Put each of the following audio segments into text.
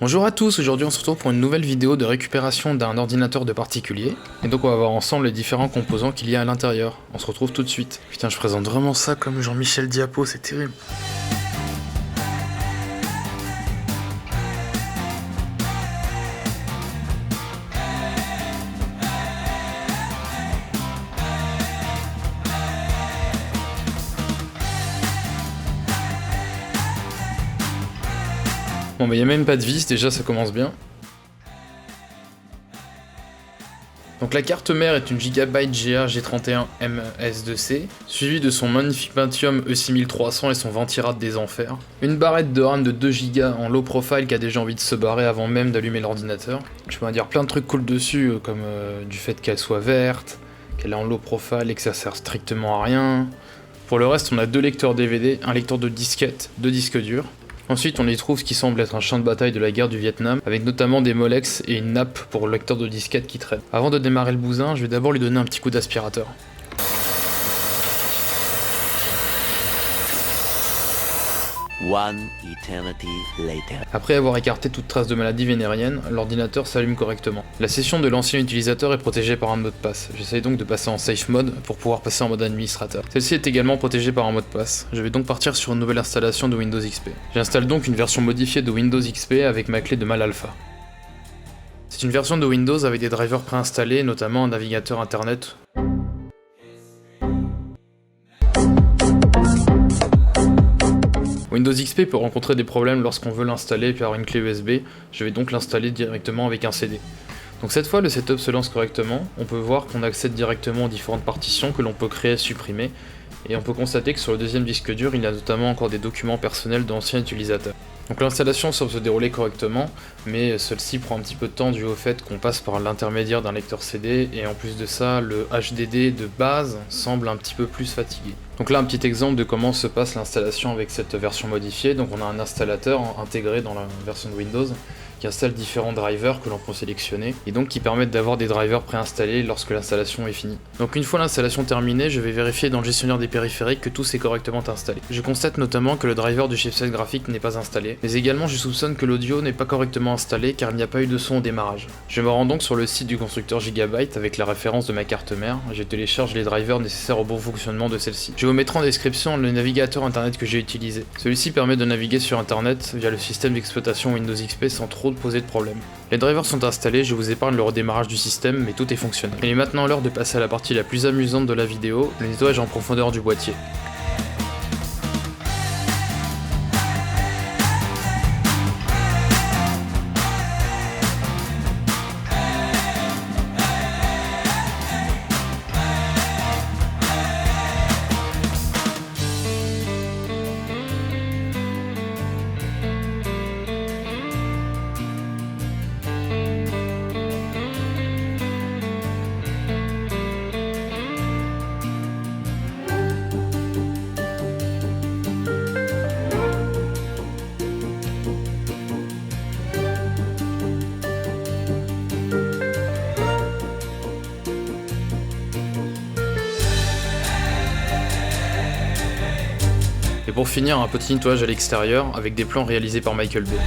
Bonjour à tous, aujourd'hui on se retrouve pour une nouvelle vidéo de récupération d'un ordinateur de particulier. Et donc on va voir ensemble les différents composants qu'il y a à l'intérieur. On se retrouve tout de suite. Putain, je présente vraiment ça comme Jean-Michel Diapo, c'est terrible. Bon bah y a même pas de vis, déjà ça commence bien. Donc la carte mère est une Gigabyte GA G31 MS2C, suivie de son magnifique Pentium E6300 et son ventirad des enfers. Une barrette de RAM de 2 Go en low profile qui a déjà envie de se barrer avant même d'allumer l'ordinateur. Je peux en dire plein de trucs cool dessus, comme du fait qu'elle soit verte, qu'elle est en low profile et que ça sert strictement à rien. Pour le reste, on a 2 lecteurs DVD, un lecteur de disquette, 2 disques durs. Ensuite, on y trouve ce qui semble être un champ de bataille de la guerre du Vietnam, avec notamment des Molex et une nappe pour le lecteur de disquette qui traîne. Avant de démarrer le bousin, je vais d'abord lui donner un petit coup d'aspirateur. One eternity later. Après avoir écarté toute trace de maladie vénérienne, l'ordinateur s'allume correctement. La session de l'ancien utilisateur est protégée par un mot de passe. J'essaye donc de passer en safe mode pour pouvoir passer en mode administrateur. Celle-ci est également protégée par un mot de passe. Je vais donc partir sur une nouvelle installation de Windows XP. J'installe donc une version modifiée de Windows XP avec ma clé de Mal Alpha. C'est une version de Windows avec des drivers préinstallés, notamment un navigateur internet. Windows XP peut rencontrer des problèmes lorsqu'on veut l'installer par une clé USB, je vais donc l'installer directement avec un CD. Donc cette fois le setup se lance correctement, on peut voir qu'on accède directement aux différentes partitions que l'on peut créer et supprimer, et on peut constater que sur le deuxième disque dur il y a notamment encore des documents personnels d'anciens utilisateurs. Donc l'installation semble se dérouler correctement, mais celle-ci prend un petit peu de temps dû au fait qu'on passe par l'intermédiaire d'un lecteur CD, et en plus de ça, le HDD de base semble un petit peu plus fatigué. Donc là un petit exemple de comment se passe l'installation avec cette version modifiée. Donc on a un installateur intégré dans la version de Windows qui installe différents drivers que l'on peut sélectionner et donc qui permettent d'avoir des drivers préinstallés lorsque l'installation est finie. Donc une fois l'installation terminée, je vais vérifier dans le gestionnaire des périphériques que tout s'est correctement installé. Je constate notamment que le driver du chipset graphique n'est pas installé, mais également je soupçonne que l'audio n'est pas correctement installé car il n'y a pas eu de son au démarrage. Je me rends donc sur le site du constructeur Gigabyte avec la référence de ma carte mère, je télécharge les drivers nécessaires au bon fonctionnement de celle-ci. Je vous mettrai en description le navigateur internet que j'ai utilisé. Celui-ci permet de naviguer sur internet via le système d'exploitation Windows XP sans trop poser de problème. Les drivers sont installés, je vous épargne le redémarrage du système, mais tout est fonctionnel. Il est maintenant l'heure de passer à la partie la plus amusante de la vidéo, le nettoyage en profondeur du boîtier. Et pour finir, un petit nettoyage à l'extérieur avec des plans réalisés par Michael Bay.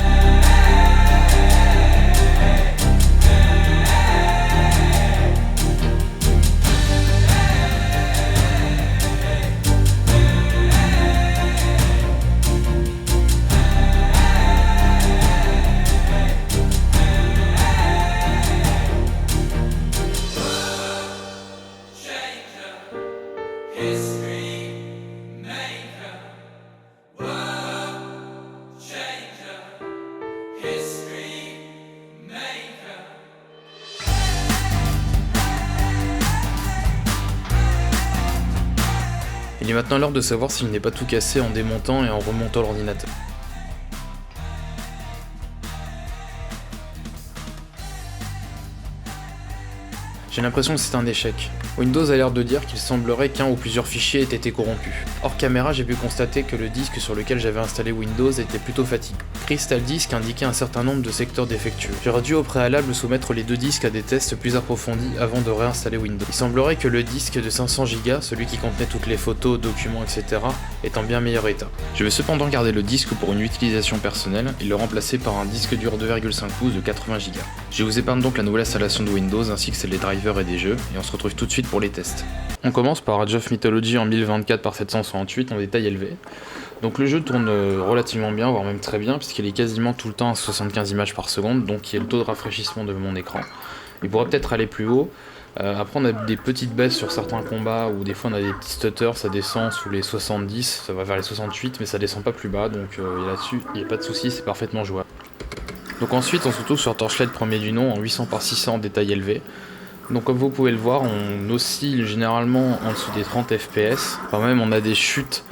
Il est maintenant l'heure de savoir s'il n'est pas tout cassé en démontant et en remontant l'ordinateur. J'ai l'impression que c'est un échec. Windows a l'air de dire qu'il semblerait qu'un ou plusieurs fichiers aient été corrompus. Hors caméra, j'ai pu constater que le disque sur lequel j'avais installé Windows était plutôt fatigué. Crystal Disk indiquait un certain nombre de secteurs défectueux. J'aurais dû au préalable soumettre les deux disques à des tests plus approfondis avant de réinstaller Windows. Il semblerait que le disque de 500 Go, celui qui contenait toutes les photos, documents, etc., est en bien meilleur état. Je vais cependant garder le disque pour une utilisation personnelle et le remplacer par un disque dur 2,5 pouces de 80 Go. Je vous épargne donc la nouvelle installation de Windows ainsi que celle des drivers et des jeux, et on se retrouve tout de suite pour les tests. On commence par Age of Mythology en 1024 par 768 en détail élevé. Donc le jeu tourne relativement bien, voire même très bien, puisqu'il est quasiment tout le temps à 75 images par seconde, donc il y a le taux de rafraîchissement de mon écran. Il pourrait peut-être aller plus haut. Après on a des petites baisses sur certains combats, où des fois on a des petits stutters, ça descend sous les 70, ça va vers les 68, mais ça descend pas plus bas, donc là-dessus il n'y a pas de souci, c'est parfaitement jouable. Donc ensuite on se retrouve sur Torchlight premier du nom en 800 par 600 en détail élevé. Donc comme vous pouvez le voir, on oscille généralement en dessous des 30 fps, quand même on a des chutes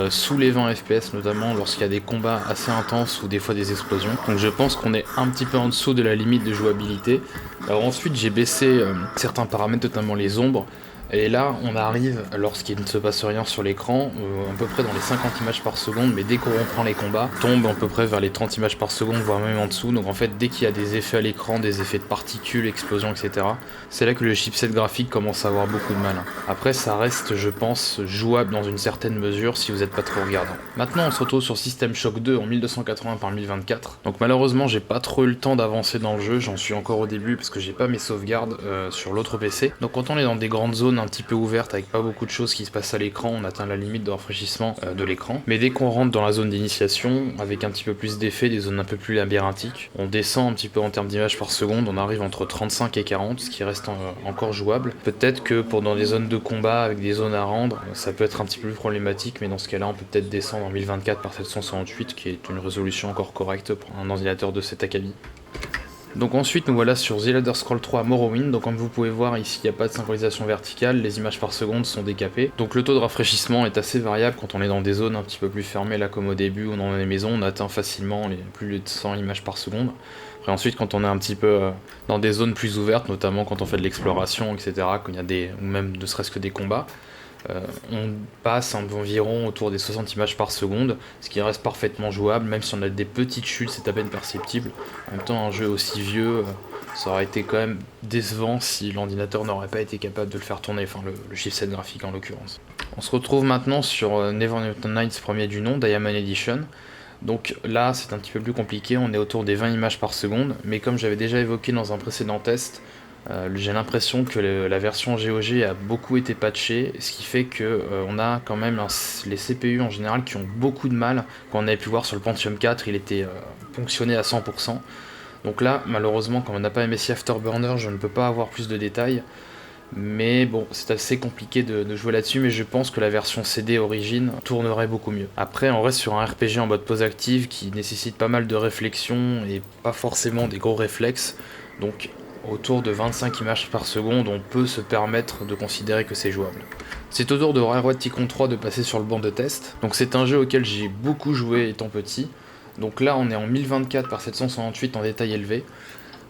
sous les 20 fps, notamment lorsqu'il y a des combats assez intenses ou des fois des explosions. Donc je pense qu'on est un petit peu en dessous de la limite de jouabilité. Alors ensuite j'ai baissé certains paramètres, notamment les ombres. Et là, on arrive, lorsqu'il ne se passe rien sur l'écran, à peu près dans les 50 images par seconde, mais dès qu'on reprend les combats, tombe à peu près vers les 30 images par seconde, voire même en dessous. Donc en fait, dès qu'il y a des effets à l'écran, des effets de particules, explosions, etc., c'est là que le chipset graphique commence à avoir beaucoup de mal. Après, ça reste, je pense, jouable dans une certaine mesure si vous n'êtes pas trop regardant. Maintenant, on se retrouve sur System Shock 2 en 1280 par 1024. Donc malheureusement, j'ai pas trop eu le temps d'avancer dans le jeu, j'en suis encore au début parce que j'ai pas mes sauvegardes sur l'autre PC. Donc quand on est dans des grandes zones un petit peu ouverte avec pas beaucoup de choses qui se passent à l'écran, on atteint la limite de rafraîchissement de l'écran. Mais dès qu'on rentre dans la zone d'initiation, avec un petit peu plus d'effets, des zones un peu plus labyrinthiques, on descend un petit peu en termes d'images par seconde, on arrive entre 35 et 40, ce qui reste encore jouable. Peut-être que pour dans des zones de combat avec des zones à rendre, ça peut être un petit peu plus problématique, mais dans ce cas-là, on peut peut-être descendre en 1024 par 768, qui est une résolution encore correcte pour un ordinateur de cet acabit. Donc ensuite nous voilà sur The Elder Scrolls 3 Morrowind. Donc comme vous pouvez voir ici, il n'y a pas de synchronisation verticale, les images par seconde sont décapées. Donc le taux de rafraîchissement est assez variable quand on est dans des zones un petit peu plus fermées, là comme au début ou dans les maisons, on atteint facilement les plus de 100 images par seconde. Après ensuite quand on est un petit peu dans des zones plus ouvertes, notamment quand on fait de l'exploration, etc., quand il y a des, ou même ne serait-ce que des combats, on passe environ autour des 60 images par seconde, ce qui reste parfaitement jouable, même si on a des petites chutes, c'est à peine perceptible. En même temps, un jeu aussi vieux, ça aurait été quand même décevant si l'ordinateur n'aurait pas été capable de le faire tourner, enfin le chipset graphique en l'occurrence. On se retrouve maintenant sur Neverwinter Nights premier du nom, Diamond Edition. Donc là, c'est un petit peu plus compliqué, on est autour des 20 images par seconde, mais comme j'avais déjà évoqué dans un précédent test, j'ai l'impression que la version GOG a beaucoup été patchée, ce qui fait que on a quand même les CPU en général qui ont beaucoup de mal. Quand on avait pu voir sur le Pentium 4, il était ponctionné à 100%. Donc là, malheureusement, comme on n'a pas MSI Afterburner, je ne peux pas avoir plus de détails. Mais bon, c'est assez compliqué de jouer là-dessus, mais je pense que la version CD origine tournerait beaucoup mieux. Après, on reste sur un RPG en mode pause active qui nécessite pas mal de réflexion et pas forcément des gros réflexes. Donc autour de 25 images par seconde, on peut se permettre de considérer que c'est jouable. C'est au tour de Railroad Tycoon 3 de passer sur le banc de test. Donc c'est un jeu auquel j'ai beaucoup joué étant petit. Donc là on est en 1024 par 768 en détail élevé.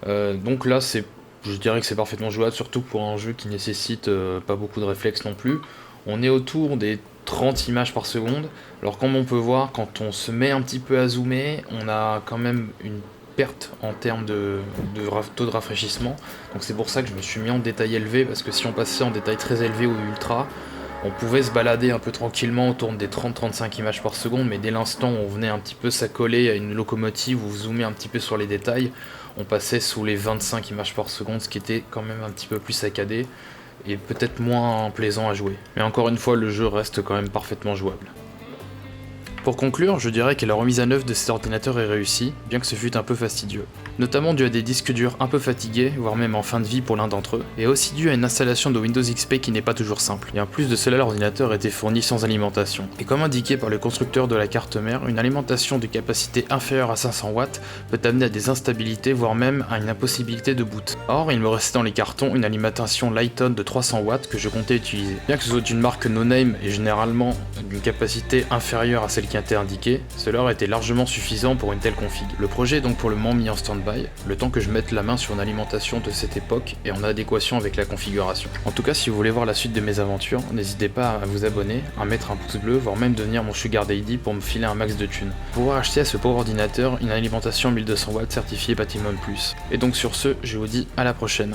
Donc là je dirais que c'est parfaitement jouable, surtout pour un jeu qui nécessite pas beaucoup de réflexes non plus. On est autour des 30 images par seconde. Alors comme on peut voir, quand on se met un petit peu à zoomer, on a quand même une perte en termes de taux de rafraîchissement. Donc c'est pour ça que je me suis mis en détail élevé, parce que si on passait en détail très élevé ou ultra, on pouvait se balader un peu tranquillement autour des 30-35 images par seconde, mais dès l'instant où on venait un petit peu s'accoler à une locomotive ou zoomer un petit peu sur les détails, on passait sous les 25 images par seconde, ce qui était quand même un petit peu plus saccadé et peut-être moins plaisant à jouer. Mais encore une fois, le jeu reste quand même parfaitement jouable. Pour conclure, je dirais que la remise à neuf de cet ordinateur est réussie, bien que ce fût un peu fastidieux. Notamment dû à des disques durs un peu fatigués, voire même en fin de vie pour l'un d'entre eux, et aussi dû à une installation de Windows XP qui n'est pas toujours simple. Et en plus de cela, l'ordinateur était fourni sans alimentation. Et comme indiqué par le constructeur de la carte mère, une alimentation de capacité inférieure à 500 watts peut amener à des instabilités, voire même à une impossibilité de boot. Or, il me restait dans les cartons une alimentation Lighton de 300 watts que je comptais utiliser. Bien que ce soit une marque no-name et généralement d'une capacité inférieure à celle qui qui était indiqué, cela aurait été largement suffisant pour une telle config. Le projet est donc pour le moment mis en stand-by, le temps que je mette la main sur une alimentation de cette époque et en adéquation avec la configuration. En tout cas, si vous voulez voir la suite de mes aventures, n'hésitez pas à vous abonner, à mettre un pouce bleu, voire même devenir mon sugar daddy pour me filer un max de thunes. Pour pouvoir acheter à ce pauvre ordinateur une alimentation 1200 watts certifiée Platinum Plus. Et donc sur ce, je vous dis à la prochaine.